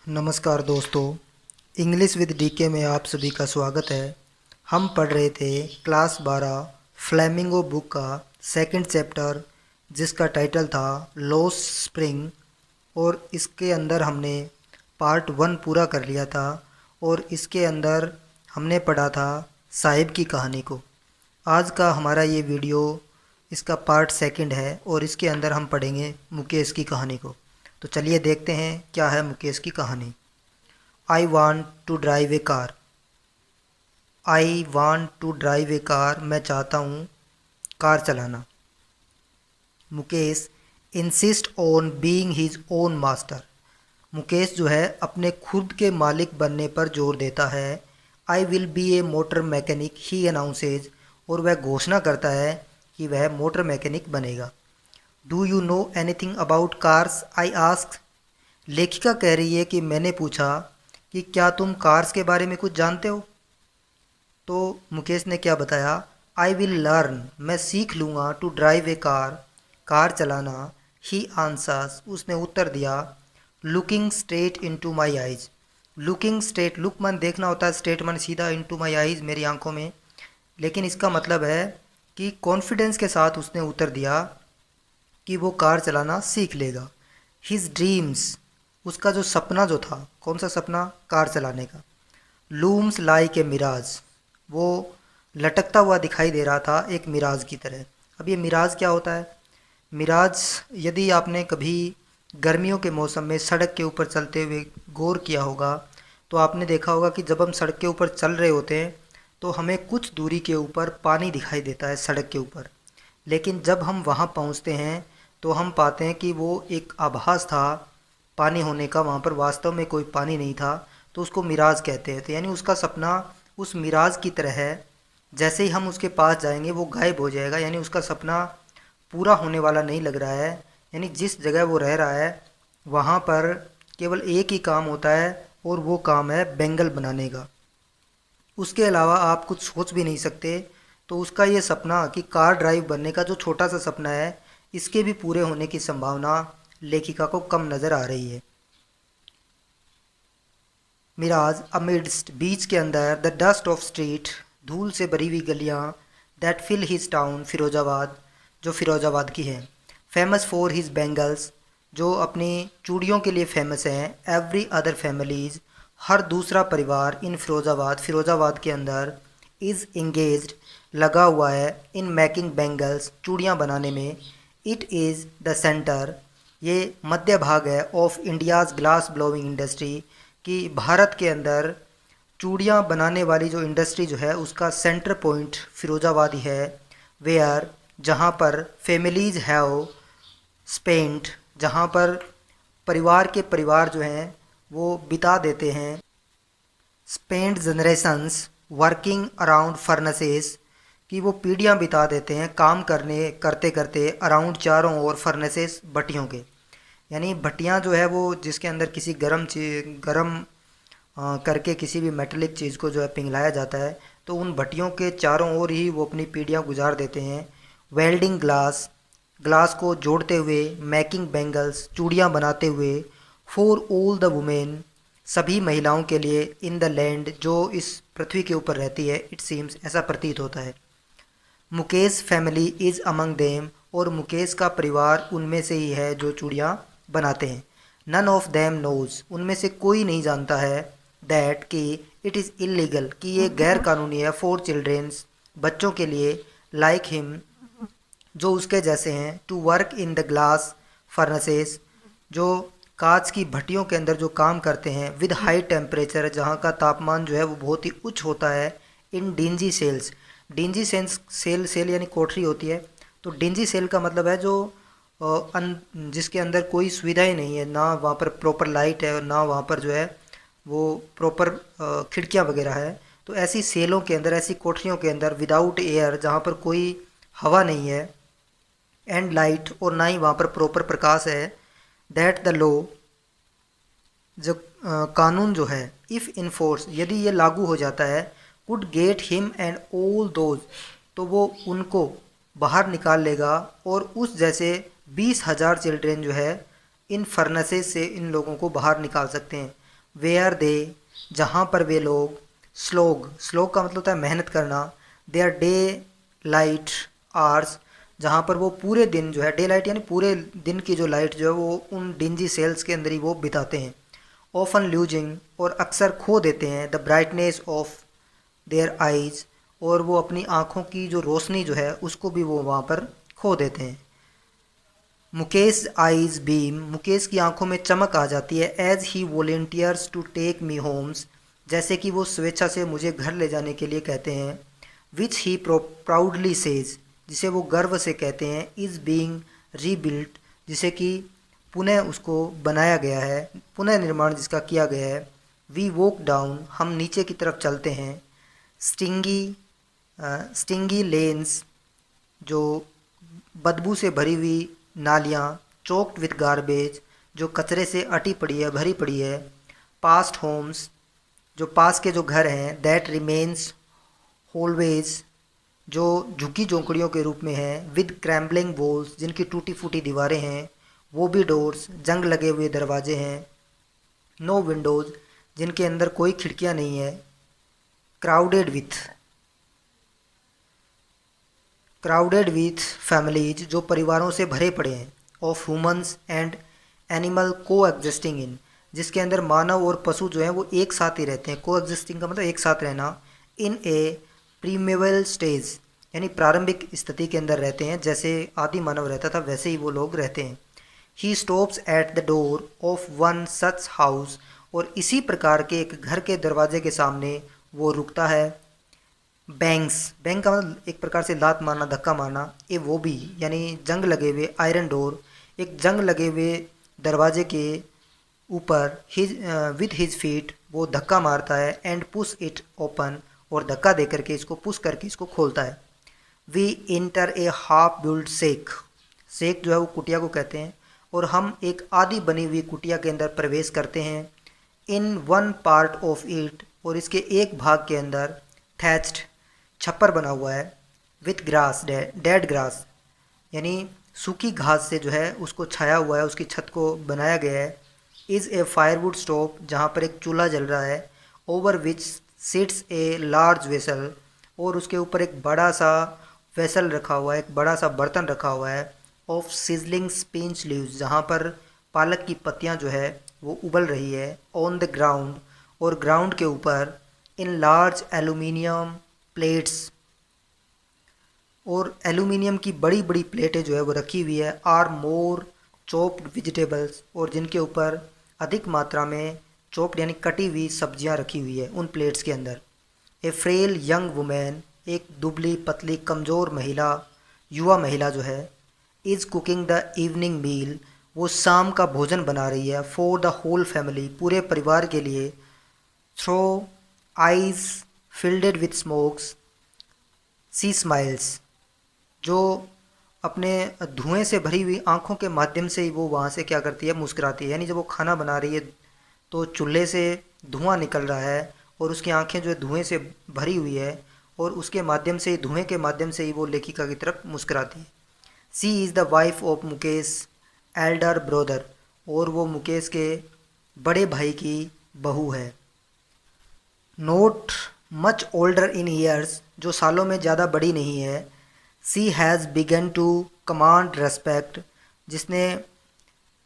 नमस्कार दोस्तों, English with DK में आप सभी का स्वागत है। हम पढ़ रहे थे क्लास 12 फ्लेमिंगो बुक का सेकंड चैप्टर, जिसका टाइटल था लॉस्ट स्प्रिंग। और इसके अंदर हमने पार्ट 1 पूरा कर लिया था और इसके अंदर हमने पढ़ा था साहिब की कहानी को। आज का हमारा ये वीडियो इसका पार्ट सेकंड है और इसके अंदर हम पढ़ेंगे मुकेश की कहानी को। तो चलिए देखते हैं क्या है मुकेश की कहानी। I want to drive a car. I want to drive a car, मैं चाहता हूँ कार चलाना। Mukesh insist on being his own master. Mukesh जो है अपने खुद के मालिक बनने पर जोर देता है। I will be A motor mechanic, he announces, और वह घोषणा करता है कि वह मोटर मैकेनिक बनेगा। Do you know anything about cars, I ask. लेखिका कह रही है कि मैंने पूछा कि क्या तुम कार्स के बारे में कुछ जानते हो। तो मुकेश ने क्या बताया, आई विल लर्न, मैं सीख लूँगा, to drive a car, car चलाना। ही आंसर्स, उसने उत्तर दिया, looking straight into my eyes. Looking straight, look मन देखना होता है, स्ट्रेट मन सीधा, इनटू माई आइज मेरी आंखों में। लेकिन इसका मतलब है कि कॉन्फिडेंस के साथ उसने उत्तर दिया कि वो कार चलाना सीख लेगा। हिज ड्रीम्स, उसका जो सपना जो था, कौन सा सपना, कार चलाने का। लूम्स लाइक ए मिराज, वो लटकता हुआ दिखाई दे रहा था एक मिराज की तरह। अब ये मिराज क्या होता है? मिराज, यदि आपने कभी गर्मियों के मौसम में सड़क के ऊपर चलते हुए गौर किया होगा तो आपने देखा होगा कि जब हम सड़क के ऊपर चल रहे होते हैं तो हमें कुछ दूरी के ऊपर पानी दिखाई देता है सड़क के ऊपर, लेकिन जब हम वहाँ पहुँचते हैं तो हम पाते हैं कि वो एक आभास था पानी होने का, वहाँ पर वास्तव में कोई पानी नहीं था। तो उसको मिराज कहते हैं। तो यानी उसका सपना उस मिराज की तरह है, जैसे ही हम उसके पास जाएंगे वो गायब हो जाएगा। यानी उसका सपना पूरा होने वाला नहीं लग रहा है। यानी जिस जगह वो रह रहा है वहाँ पर केवल एक ही काम होता है और वो काम है बेंगल बनाने का। उसके अलावा आप कुछ सोच भी नहीं सकते। तो उसका ये सपना कि कार ड्राइव बनने का जो छोटा सा सपना है, इसके भी पूरे होने की संभावना लेखिका को कम नज़र आ रही है। मिराज अमिडस्ट, बीच के अंदर, द डस्ट ऑफ स्ट्रीट, धूल से भरी हुई गलियाँ, that fill his town, Firozabad, जो फिरोजाबाद की है। फेमस फॉर हिज बैंगल्स, जो अपनी चूड़ियों के लिए फेमस हैं। एवरी अदर फैमिलीज, हर दूसरा परिवार, इन फिरोजाबाद, फिरोजाबाद के अंदर, इज़ इंगेज्ड, लगा हुआ है, इन मेकिंग बैंगल्स, चूड़ियाँ बनाने में। इट इज़ द सेंटर, ये मध्य भाग है, of India's glass blowing industry, कि भारत के अंदर चूड़ियाँ बनाने वाली जो इंडस्ट्री जो है उसका सेंटर पॉइंट फिरोजाबाद ही है। वेयर, जहाँ पर, फैमिलीज हैव स्पेंट, जहाँ पर परिवार के परिवार जो हैं वो बिता देते हैं। Spend generations working around furnaces, कि वो पीढ़ियाँ बिता देते हैं काम करने करते करते अराउंड, चारों ओर, फर्नेसेस, भट्टियों के। यानी भट्टियाँ जो है वो जिसके अंदर किसी गरम करके किसी भी मेटलिक चीज़ को जो है पिघलाया जाता है, तो उन भट्टियों के चारों ओर ही वो अपनी पीढ़ियाँ गुजार देते हैं। वेल्डिंग ग्लास, ग्लास को जोड़ते हुए। मेकिंग बैंगल्स, चूड़ियाँ बनाते हुए। फॉर ऑल द वुमेन, सभी महिलाओं के लिए। इन द लैंड, जो इस पृथ्वी के ऊपर रहती है। इट सीम्स, ऐसा प्रतीत होता है। Mukesh family is among them, और मुकेश का परिवार उनमें से ही है जो चूड़ियाँ बनाते हैं। नन ऑफ देम नोज, उनमें से कोई नहीं जानता है। दैट, कि इट इज़ इलीगल, कि ये गैर कानूनी है। फॉर चिल्ड्रेंस, बच्चों के लिए। लाइक हिम, जो उसके जैसे हैं। To work in the glass furnaces, जो कांच की भट्टियों के अंदर जो काम करते हैं। विद हाई टेम्परेचर, जहाँ का तापमान जो है वो बहुत ही उच्च होता है। In dingy cells, dingy cells, cell यानी कोठरी होती है। तो डिंजी सेल का मतलब है जो जिसके अंदर कोई सुविधाएं नहीं है, ना वहाँ पर प्रॉपर लाइट है और ना वहाँ पर जो है वो प्रॉपर खिड़कियाँ वगैरह है। तो ऐसी सेलों के अंदर, ऐसी कोठरियों के अंदर, विदाउट एयर, जहाँ पर कोई हवा नहीं है, एंड लाइट, और ना ही वहाँ पर प्रॉपर प्रकाश है। दैट द लॉ, जो कानून जो है, इफ़ इन्फोर्स, यदि ये लागू हो जाता है, could get him and all those, तो वो उनको बाहर निकाल लेगा और उस जैसे 20,000 चिल्ड्रेन जो है इन फर्नेसेस से इन लोगों को बाहर निकाल सकते हैं। वेयर दे, जहाँ पर वे लोग, स्लोग का मतलब होता है मेहनत करना, देयर डे लाइट आवर्स, जहाँ पर वो पूरे दिन जो है, डे लाइट यानी पूरे दिन की जो लाइट जो है वो उन डिंजी सेल्स के अंदर ही वो बिताते हैं। ऑफन लूजिंग, और अक्सर खो देते हैं, the brightness of their eyes, और वो अपनी आँखों की जो रोशनी जो है उसको भी वो वहाँ पर खो देते हैं। मुकेश आइज बीम, मुकेश की आंखों में चमक आ जाती है, as he volunteers to take me homes, जैसे कि वो स्वेच्छा से मुझे घर ले जाने के लिए कहते हैं। विच ही प्राउडली सेज, जिसे वो गर्व से कहते हैं, इज़ बीइंग रीबिल्ट, जिसे कि पुनः उसको बनाया गया है, पुनः निर्माण जिसका किया गया है। वी वॉक डाउन, हम नीचे की तरफ चलते हैं। स्टिंगी लेन्स, जो बदबू से भरी हुई नालियाँ, चोक्ड विथ गार्बेज, जो कचरे से अटी पड़ी है, भरी पड़ी है। पास्ट होम्स, जो पास के जो घर हैं, दैट रिमेन्स होलवेज, जो झुकी झोंपड़ियों के रूप में हैं। विद क्रैम्बलिंग वॉल्स, जिनकी टूटी फूटी दीवारें हैं। वो भी डोर्स, जंग लगे हुए दरवाजे हैं। नो विंडोज़, जिनके अंदर कोई खिड़कियां नहीं है। क्राउडेड विथ फैमिलीज, जो परिवारों से भरे पड़े हैं। ऑफ ह्यूमंस एंड एनिमल को एग्जिस्टिंग इन, जिसके अंदर मानव और पशु जो हैं वो एक साथ ही रहते हैं। को एग्जिस्टिंग का मतलब एक साथ रहना। इन ए प्रीमेवल स्टेज, यानी प्रारंभिक स्थिति के अंदर रहते हैं, जैसे आदि मानव रहता था वैसे ही वो लोग रहते हैं। He stops at the door of one such house, और इसी प्रकार के एक घर के दरवाजे के सामने वो रुकता है। बैंक का मतलब एक प्रकार से लात मारना, धक्का मारना। ए वो भी, यानी जंग लगे हुए आयरन डोर, एक जंग लगे हुए दरवाजे के ऊपर विथ हिज फीट वो धक्का मारता है। एंड पुश इट ओपन, और धक्का दे करके इसको पुश करके इसको खोलता है। We enter a half build shack, shack जो है वो कुटिया को कहते हैं, और हम एक आधी बनी हुई कुटिया के अंदर प्रवेश करते हैं। In one part of it, और इसके एक भाग के अंदर थैच्ड, छप्पर बना हुआ है। विथ ग्रास, डेड ग्रास, यानी सूखी घास से जो है उसको छाया हुआ है, उसकी छत को बनाया गया है। इज़ ए फायरवुड स्टोव, जहाँ पर एक चूल्हा जल रहा है। Over which sits a large vessel, और उसके ऊपर एक बड़ा सा वेसल रखा हुआ है, एक बड़ा सा बर्तन रखा हुआ है। ऑफ सिजलिंग स्पिंच लीव्स, जहाँ पर पालक की पत्तियाँ जो है वो उबल रही है। ऑन द ग्राउंड, और ग्राउंड के ऊपर। इन लार्ज एल्यूमिनियम प्लेट्स, और एल्यूमिनियम की बड़ी बड़ी प्लेटें जो है वो रखी हुई है। आर मोर चॉप्ड वेजिटेबल्स, और जिनके ऊपर अधिक मात्रा में चॉप्ड यानी कटी हुई सब्जियां रखी हुई है उन प्लेट्स के अंदर। ए फ्रेल यंग वुमेन, एक दुबली पतली कमज़ोर महिला, युवा महिला जो है। इज़ कुकिंग द इवनिंग मील, वो शाम का भोजन बना रही है। फॉर द होल फैमिली, पूरे परिवार के लिए। Through eyes filled with smokes she smiles, जो अपने धुएं से भरी हुई आंखों के माध्यम से ही वो वहाँ से क्या करती है, मुस्कुराती है। यानी जब वो खाना बना रही है तो चूल्हे से धुआं निकल रहा है, और उसकी आंखें जो है धुएं से भरी हुई है, और उसके माध्यम से, धुएं के माध्यम से ही वो लेखिका की तरफ मुस्कुराती है। She is the wife of Mukesh elder brother, और वो मुकेश के बड़े भाई की बहू है। Not much older in years, जो सालों में ज़्यादा बड़ी नहीं है। She has begun to command respect, जिसने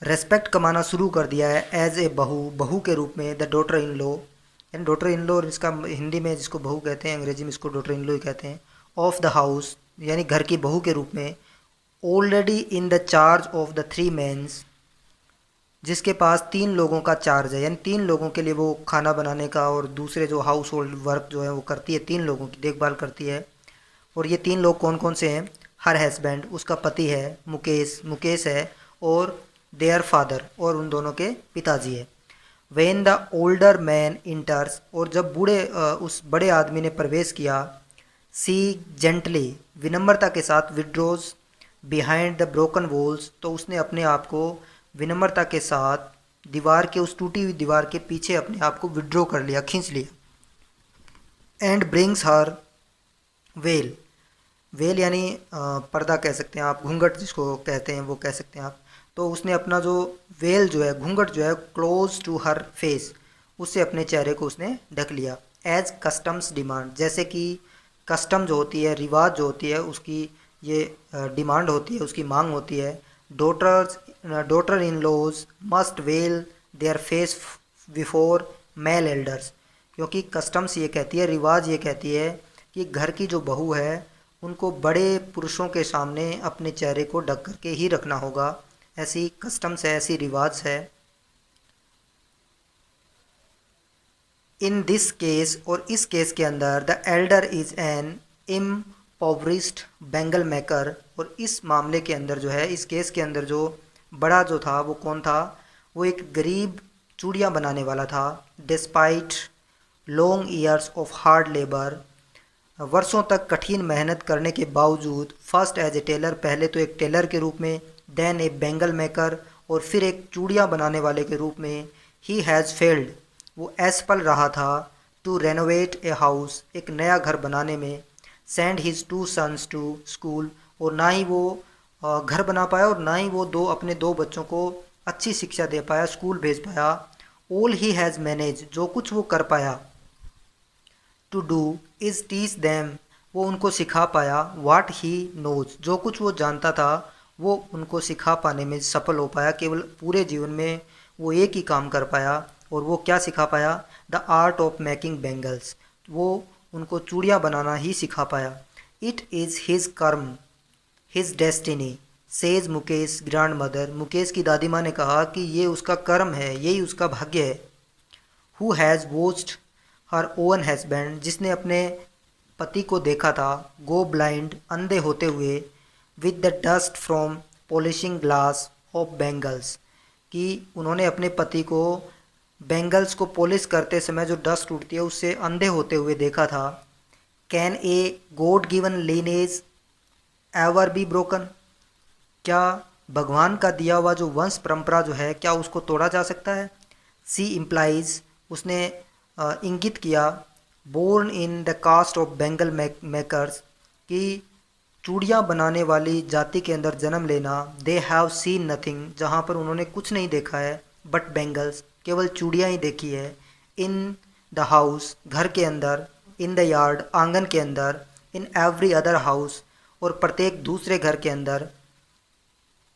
रेस्पेक्ट कमाना शुरू कर दिया है। एज ए बहू के रूप में। द डॉटर इन लॉ, यानी डॉटर इन लॉ, इसका हिंदी में जिसको बहू कहते हैं, अंग्रेजी में इसको डॉटर इन लॉ ही कहते हैं। ऑफ द हाउस, यानी घर की बहू के रूप में। Already in the charge of the 3 men's, जिसके पास 3 लोगों का चार्ज है, यानी 3 लोगों के लिए वो खाना बनाने का और दूसरे जो हाउस होल्ड वर्क जो है वो करती है, 3 लोगों की देखभाल करती है। और ये 3 लोग कौन कौन से हैं? हर हस्बैंड, उसका पति है मुकेश है, और देयर फादर, और उन दोनों के पिताजी है। वेन द ओल्डर मैन इंटर्स, और जब उस बड़े आदमी ने प्रवेश किया। सी जेंटली, विनम्रता के साथ। विड्रोज बिहाइंड द ब्रोकन वॉल्स, तो उसने अपने आप को विनम्रता के साथ दीवार के, उस टूटी हुई दीवार के पीछे अपने आप को विड्रॉ कर लिया, खींच लिया। And brings her well, well यानी पर्दा कह सकते हैं आप, घूंघट जिसको कहते हैं वो कह सकते हैं आप। तो उसने अपना जो वेल जो है, घूंघट जो है, क्लोज टू हर फेस, उससे अपने चेहरे को उसने ढक लिया। एज कस्टम्स डिमांड, जैसे कि कस्टम जो होती है, रिवाज जो होती है, उसकी ये डिमांड होती है, उसकी मांग होती है। Daughter in laws must veil their face before male elders, क्योंकि कस्टम्स ये कहती है, रिवाज ये कहती है कि घर की जो बहू है उनको बड़े पुरुषों के सामने अपने चेहरे को ढक करके ही रखना होगा। ऐसी कस्टम्स है, ऐसी रिवाज है। इन दिस केस, और इस केस के अंदर, the elder is an impoverished bangle maker, और इस मामले के अंदर जो है, इस केस के अंदर जो बड़ा जो था वो कौन था, वो एक गरीब चूड़ियाँ बनाने वाला था। Despite long years of hard labour, वर्षों तक कठिन मेहनत करने के बावजूद, फर्स्ट एज ए टेलर, पहले तो एक टेलर के रूप में, देन ए बैंगल मेकर, और फिर एक चूड़ियाँ बनाने वाले के रूप में, ही हैज़ फेल्ड, वो असफल रहा था, टू रेनोवेट ए हाउस, एक नया घर बनाने में, send his two sons to school, और ना ही वो घर बना पाया और ना ही वो अपने दो बच्चों को अच्छी शिक्षा दे पाया, स्कूल भेज पाया। ऑल ही हैज़ मैनेज, जो कुछ वो कर पाया, to do is teach them, वो उनको सिखा पाया, वाट ही नोज, जो कुछ वो जानता था वो उनको सिखा पाने में सफल हो पाया। केवल पूरे जीवन में वो एक ही काम कर पाया, और वो क्या सिखा पाया, the art of making bangles, वो उनको चूड़ियाँ बनाना ही सिखा पाया। इट इज़ हिज कर्म, his destiny, says Mukesh grand mother, Mukesh की दादी माँ ने कहा कि ये उसका कर्म है, यही उसका भाग्य है। Who has watched her own husband, जिसने अपने पति को देखा था, गो ब्लाइंड, अंधे होते हुए, with the dust from polishing glass of bangles, कि उन्होंने अपने पति को बैंगल्स को पॉलिश करते समय जो डस्ट उड़ती है उससे अंधे होते हुए देखा था। Can a god given lineage ever be broken, क्या भगवान का दिया हुआ जो वंश परंपरा जो है, क्या उसको तोड़ा जा सकता है। सी इम्प्लाइज, उसने इंगित किया, born in the caste of bangle makers, कि चूड़ियाँ बनाने वाली जाति के अंदर जन्म लेना। दे हैव सीन नथिंग, जहाँ पर उन्होंने कुछ नहीं देखा है, बट बैंगल्स, केवल चूड़ियाँ ही देखी है। इन द हाउस, घर के अंदर, इन द यार्ड, आंगन के अंदर, इन एवरी अदर हाउस, और प्रत्येक दूसरे घर के अंदर,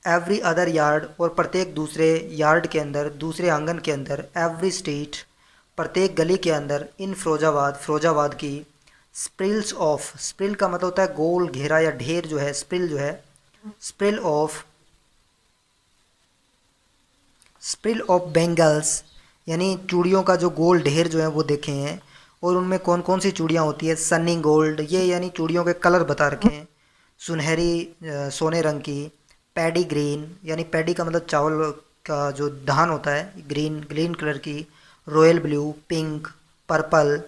एवरी अदर यार्ड, और प्रत्येक दूसरे यार्ड के अंदर, दूसरे आंगन के अंदर, एवरी स्ट्रीट, प्रत्येक गली के अंदर, इन फिरोजाबाद, फिरोजाबाद की, स्प्रिल्स ऑफ, स्प्रिल का मतलब होता है गोल घेरा या ढेर जो है, स्प्रिल जो है, स्प्रिल ऑफ बेंगल्स, यानी चूड़ियों का जो गोल ढेर जो है वो देखे हैं। और उनमें कौन कौन सी चूड़ियाँ होती है, सनी गोल्ड, ये यानी चूड़ियों के कलर बता रखे हैं, सुनहरी सोने रंग की, पैडी ग्रीन, यानी पैडी का मतलब चावल का जो धान होता है, ग्रीन ग्रीन कलर की, रॉयल ब्लू, पिंक, पर्पल,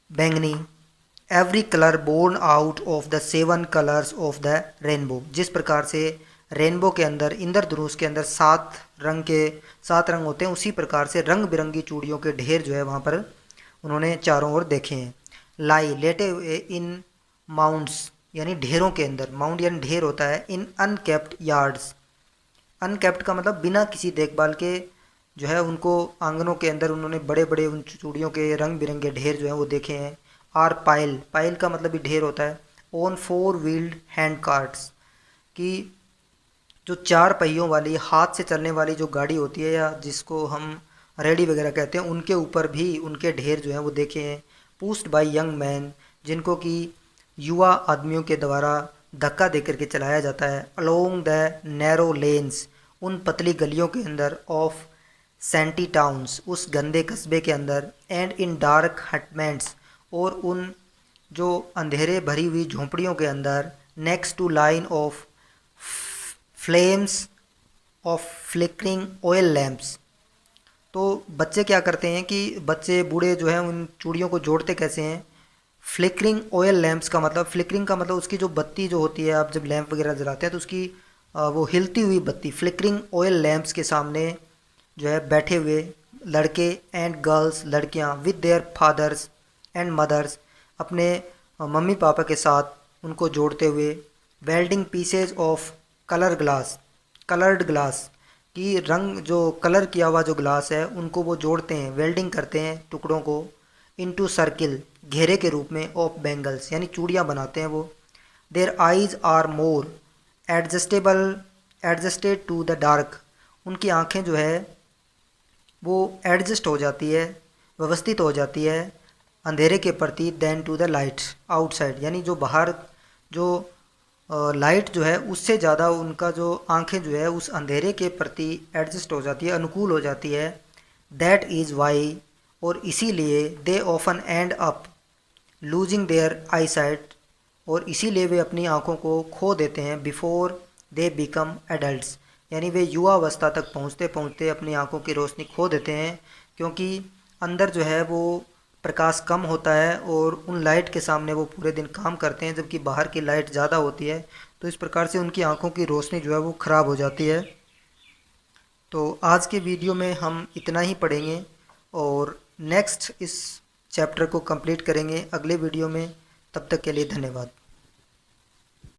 बैंगनी, every colour born out of the 7 colours of the rainbow, जिस प्रकार से रेनबो के अंदर, इंद्रधनुष के अंदर 7 रंग होते हैं, उसी प्रकार से रंग बिरंगी चूड़ियों के ढेर जो है वहाँ पर उन्होंने चारों ओर देखे हैं। लाई, लेटे हुए, इन माउंट्स, यानी ढेरों के अंदर, माउंट यानी ढेर होता है, इन अनकेप्ट यार्ड्स, अनकेप्ट का मतलब बिना किसी देखभाल के जो है, उनको आंगनों के अंदर उन्होंने बड़े बड़े उन चूड़ियों के रंग बिरंगे ढेर जो है वो देखे हैं। आर पाइल, पाइल का मतलब भी ढेर होता है, ऑन 4 व्हील्ड हैंड कार्ट्स, कि जो 4 पहियों वाली हाथ से चलने वाली जो गाड़ी होती है, या जिसको हम रेडी वगैरह कहते हैं, उनके ऊपर भी उनके ढेर जो हैं वो देखे हैं। पुश्ड बाय यंग मैन, जिनको कि युवा आदमियों के द्वारा धक्का देकर के चलाया जाता है। अलोंग द नैरो लेन्स, उन पतली गलियों के अंदर, ऑफ सेंटी टाउन्स, उस गंदे कस्बे के अंदर, एंड इन डार्क हटमेंट्स, और उन जो अंधेरे भरी हुई झोंपड़ियों के अंदर, next to line of flames of flickering oil lamps. तो बच्चे क्या करते हैं कि बच्चे बूढ़े जो हैं उन चूड़ियों को जोड़ते कैसे हैं, फ्लिकरिंग ऑयल लैम्प्स का मतलब, फ्लिकरिंग का मतलब उसकी जो बत्ती जो होती है, आप जब लैंप वगैरह जलाते हैं तो उसकी वो हिलती हुई बत्ती, फ्लिकरिंग ऑयल लैम्प्स के सामने जो है बैठे हुए लड़के एंड गर्ल्स, लड़कियां, with their fathers and mothers, अपने मम्मी पापा के साथ उनको जोड़ते हुए। Welding pieces of coloured glass, कि कि रंग जो कलर किया हुआ जो ग्लास है उनको वो जोड़ते हैं, वेल्डिंग करते हैं टुकड़ों को इनटू सर्किल, घेरे के रूप में, ऑफ बैंगल्स यानी चूड़ियाँ बनाते हैं वो। Their eyes are more adjusted to the dark, उनकी आँखें जो है वो एडजस्ट हो जाती है, व्यवस्थित हो जाती है अंधेरे के प्रति, than to the light outside, यानी जो बाहर जो लाइट जो है उससे ज़्यादा उनका जो आंखें जो है उस अंधेरे के प्रति एडजस्ट हो जाती है, अनुकूल हो जाती है। दैट इज़ वाई, और इसीलिए they often end up losing their eyesight, और इसीलिए वे अपनी आँखों को खो देते हैं बिफोर दे बिकम एडल्ट्स, यानी वे युवावस्था तक पहुँचते पहुँचते अपनी आँखों की रोशनी खो देते हैं, क्योंकि अंदर जो है वो प्रकाश कम होता है और उन लाइट के सामने वो पूरे दिन काम करते हैं, जबकि बाहर की लाइट ज़्यादा होती है, तो इस प्रकार से उनकी आँखों की रोशनी जो है वो ख़राब हो जाती है। तो आज के वीडियो में हम इतना ही पढ़ेंगे और नेक्स्ट इस चैप्टर को कंप्लीट करेंगे अगले वीडियो में। तब तक के लिए धन्यवाद।